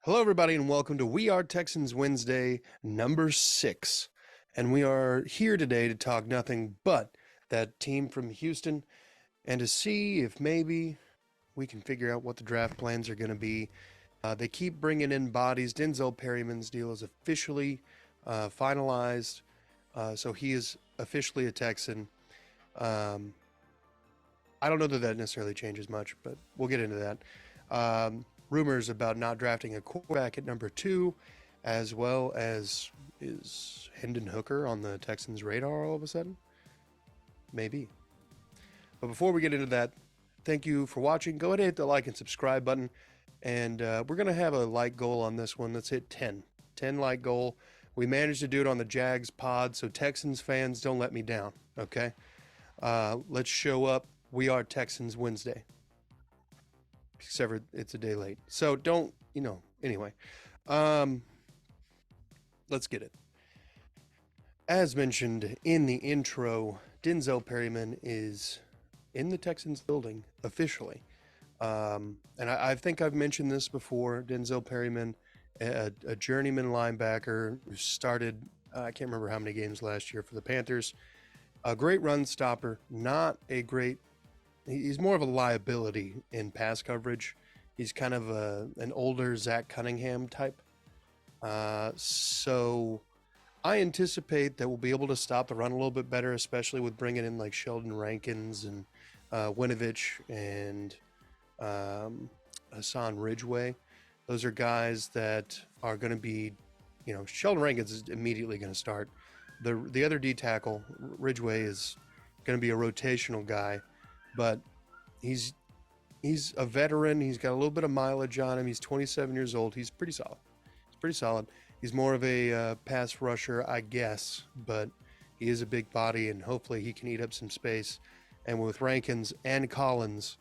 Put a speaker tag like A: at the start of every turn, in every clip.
A: Hello, everybody, and welcome to We Are Texans Wednesday, number 6. And we are here today to talk nothing but that team from Houston and to see if maybe we can figure out what the draft plans are going to be. They keep bringing in bodies. Denzel Perryman's deal is officially finalized, so he is officially a Texan. Um, I don't know that that necessarily changes much, but we'll get into that. Rumors about not drafting a quarterback at number 2, as well as is Hendon Hooker on the Texans' radar all of a sudden? Maybe. But before we get into that, thank you for watching. Go ahead and hit the like and subscribe button. And we're going to have a like goal on this one. Let's hit 10. 10 like goal. We managed to do it on the Jags pod, so Texans fans, don't let me down, okay? Let's show up. We Are Texans Wednesday. Except for it's a day late. So don't, anyway. Let's get it. As mentioned in the intro, Denzel Perryman is in the Texans building officially. And I think I've mentioned this before. Denzel Perryman, a journeyman linebacker who started, I can't remember how many games last year for the Panthers. A great run stopper, not a great, he's more of a liability in pass coverage. He's kind of an older Zach Cunningham type. So I anticipate that we'll be able to stop the run a little bit better, especially with bringing in like Sheldon Rankins and Winovich and Hassan Ridgeway. Those are guys that are going to be, Sheldon Rankins is immediately going to start. The other D tackle, Ridgeway, is going to be a rotational guy, but he's a veteran. He's got a little bit of mileage on him. He's 27 years old. He's pretty solid. He's more of a pass rusher, I guess, but he is a big body, and hopefully he can eat up some space. And with Rankins and Collins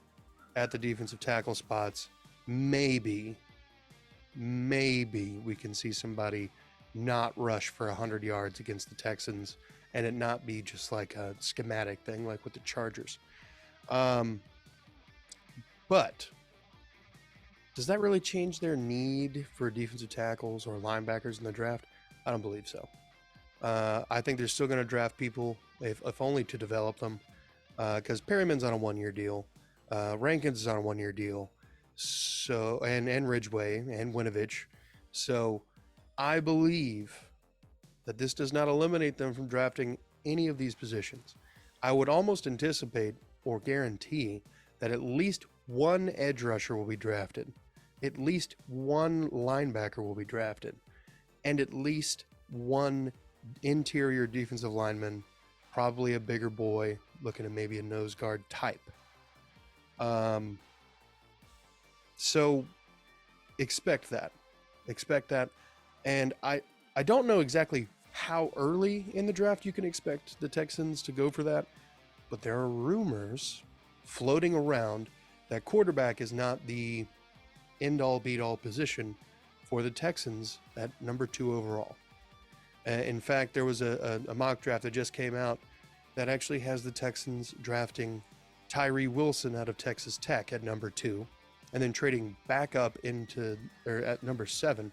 A: at the defensive tackle spots, maybe we can see somebody not rush for 100 yards against the Texans and it not be just like a schematic thing like with the Chargers. But does that really change their need for defensive tackles or linebackers in the draft? I don't believe so. I think they're still going to draft people, if only to develop them, because Perryman's on a 1-year deal. Rankins is on a 1-year deal. So and Ridgeway and Winovich. So I believe that this does not eliminate them from drafting any of these positions. I would almost anticipate or guarantee that at least one edge rusher will be drafted, at least one linebacker will be drafted, and at least one interior defensive lineman, probably a bigger boy, looking at maybe a nose guard type. So expect that. And I don't know exactly how early in the draft you can expect the Texans to go for that, but there are rumors floating around that quarterback is not the end-all be-all position for the Texans at number 2 overall. In fact, there was a mock draft that just came out that actually has the Texans drafting Tyree Wilson out of Texas Tech at number 2, and then trading back up at number 7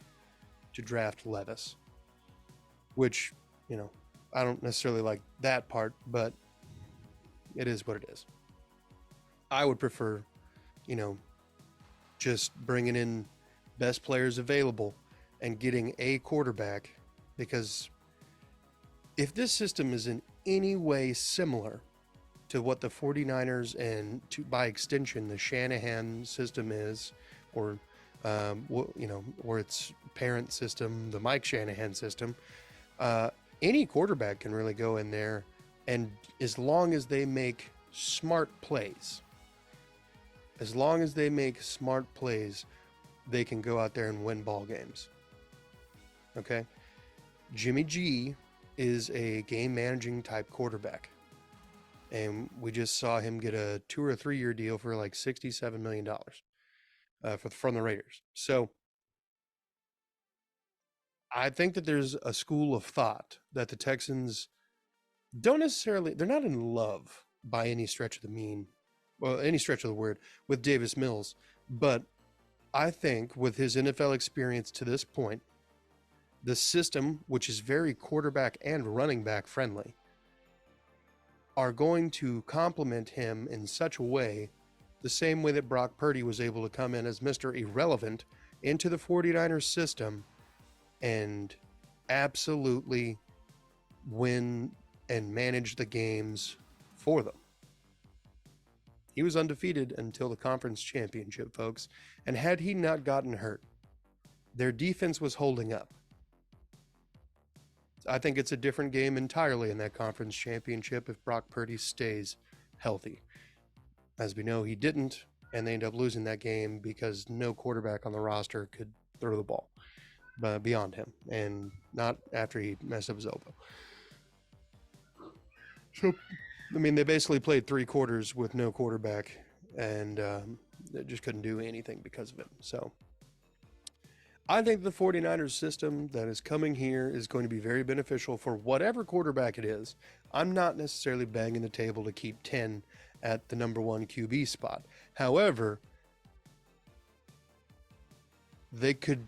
A: to draft Levis, which, I don't necessarily like that part, but it is what it is. I would prefer, just bringing in best players available and getting a quarterback, because if this system is in any way similar to what the 49ers and by extension the Shanahan system is, or or its parent system, the Mike Shanahan system, any quarterback can really go in there, and as long as they make smart plays, they can go out there and win ball games. Okay? Jimmy G is a game managing type quarterback. And we just saw him get a 2 or 3 year deal for like $67 million from the Raiders. So I think that there's a school of thought that the Texans they're not in love by any stretch of the word with Davis Mills, but I think with his NFL experience to this point, the system, which is very quarterback and running back friendly, are going to complement him in such a way, the same way that Brock Purdy was able to come in as Mr. Irrelevant into the 49ers system and absolutely win and manage the games for them. He was undefeated until the conference championship, folks, and had he not gotten hurt, their defense was holding up. I think it's a different game entirely in that conference championship if Brock Purdy stays healthy. As we know, he didn't, and they ended up losing that game because no quarterback on the roster could throw the ball beyond him, and not after he messed up his elbow. So, I mean, they basically played 3 quarters with no quarterback, and they just couldn't do anything because of it. So I think the 49ers system that is coming here is going to be very beneficial for whatever quarterback it is. I'm not necessarily banging the table to keep 10 at the number 1 QB spot. However, they could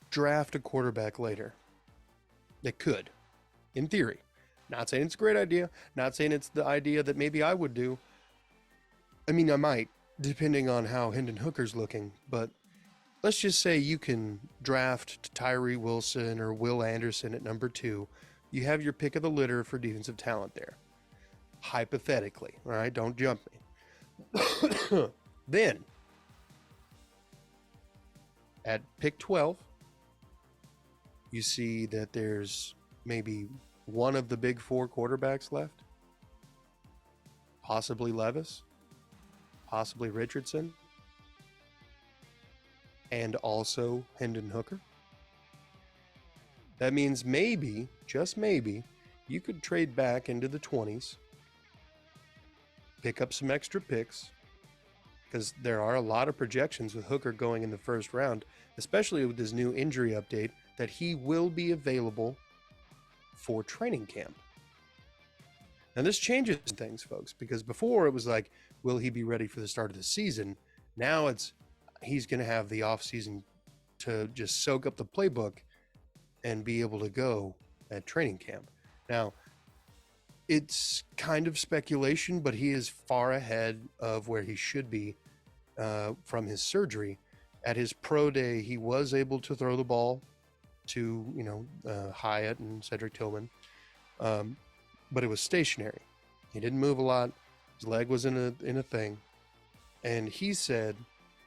A: draft a quarterback later. They could, in theory. Not saying it's a great idea. Not saying it's the idea that maybe I would do. I mean, I might, depending on how Hendon Hooker's looking. But let's just say you can draft Tyree Wilson or Will Anderson at number 2. You have your pick of the litter for defensive talent there. Hypothetically, all right? Don't jump me. Then, at pick 12, you see that there's maybe one of the big 4 quarterbacks left. Possibly Levis. Possibly Richardson. And also Hendon Hooker. That means maybe, just maybe, you could trade back into the 20s, pick up some extra picks, because there are a lot of projections with Hooker going in the first round, especially with this new injury update, that he will be available for training camp. Now this changes things, folks, because before it was like, will he be ready for the start of the season? Now it's, he's going to have the off season to just soak up the playbook and be able to go at training camp. Now, it's kind of speculation, but he is far ahead of where he should be from his surgery. At his pro day, he was able to throw the ball to, Hyatt and Cedric Tillman, but it was stationary. He didn't move a lot. His leg was in a thing. And he said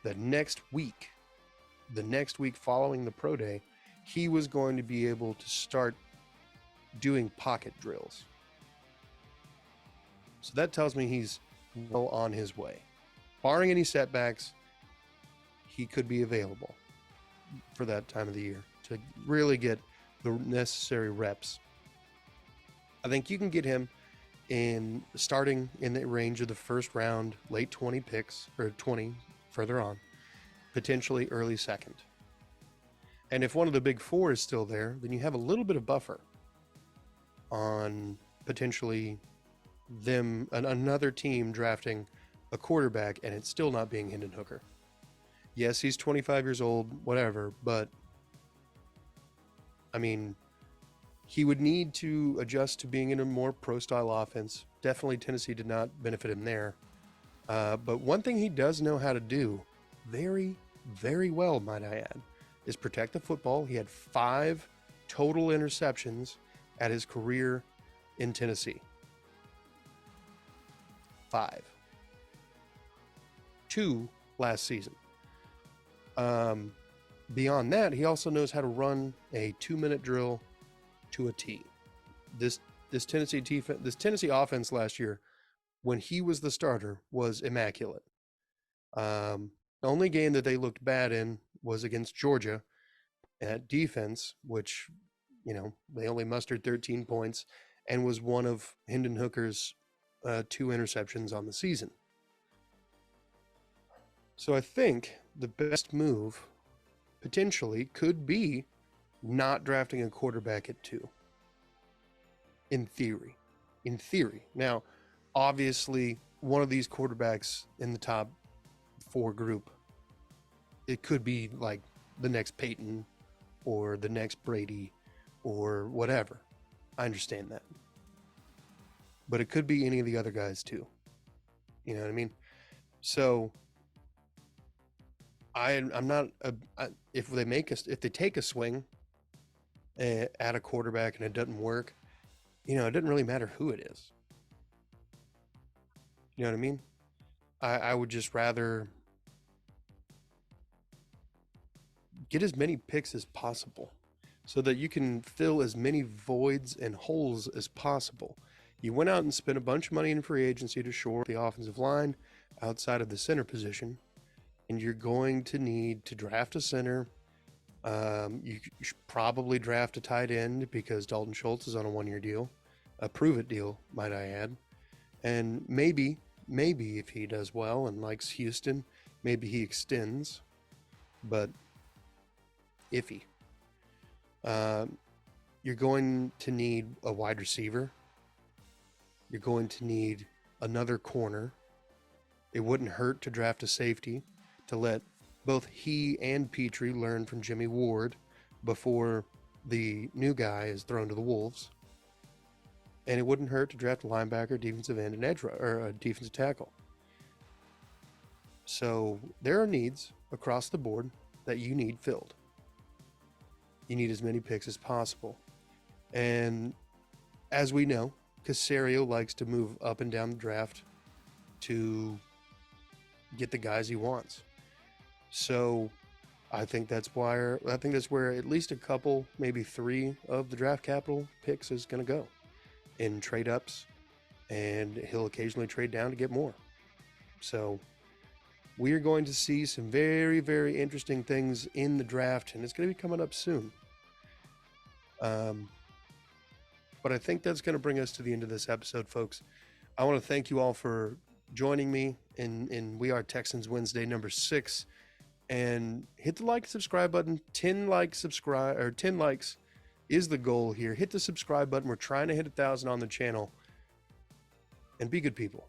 A: that the next week following the pro day, he was going to be able to start doing pocket drills. So that tells me he's well on his way. Barring any setbacks, he could be available for that time of the year to really get the necessary reps. I think you can get him starting in the range of the first round, late 20 picks, or 20 further on, potentially early second. And if one of the big 4 is still there, then you have a little bit of buffer on potentially another team drafting a quarterback and it's still not being Hendon Hooker. Yes, he's 25 years old, whatever, but I mean, he would need to adjust to being in a more pro-style offense. Definitely Tennessee did not benefit him there. But one thing he does know how to do very, very well, might I add, is protect the football. He had 5 total interceptions at his career in Tennessee. 5. 2 last season. Beyond that, he also knows how to run a 2-minute drill to a T. This Tennessee offense last year, when he was the starter, was immaculate. The only game that they looked bad in was against Georgia at defense, which, they only mustered 13 points and was one of Hendon Hooker's 2 interceptions on the season. So I think the best move potentially could be not drafting a quarterback at 2. In theory. Now, obviously, one of these quarterbacks in the top 4 group it could be like the next Peyton or the next Brady or whatever. I understand that. But it could be any of the other guys too. You know what I mean? So I'm not if they take a swing at a quarterback and it doesn't work, it doesn't really matter who it is. You know what I mean? I would just rather get as many picks as possible so that you can fill as many voids and holes as possible. You went out and spent a bunch of money in free agency to shore up the offensive line outside of the center position, and you're going to need to draft a center. You should probably draft a tight end because Dalton Schultz is on a 1-year deal, a prove-it deal, might I add. And maybe if he does well and likes Houston, maybe he extends, but iffy. You're going to need a wide receiver. You're going to need another corner. It wouldn't hurt to draft a safety to let both he and Petrie learn from Jimmy Ward before the new guy is thrown to the wolves. And it wouldn't hurt to draft a linebacker, defensive end, and or a defensive tackle. So there are needs across the board that you need filled. You need as many picks as possible. And as we know, Caserio likes to move up and down the draft to get the guys he wants. So I think that's where at least a couple, maybe 3 of the draft capital picks is going to go in trade ups, and he'll occasionally trade down to get more. So we are going to see some very, very interesting things in the draft, and it's going to be coming up soon. But I think that's going to bring us to the end of this episode, folks. I want to thank you all for joining me in We Are Texans Wednesday number 6, and hit the like and subscribe button. 10 likes is the goal here. Hit the subscribe button. We're trying to hit 1,000 on the channel, and be good people.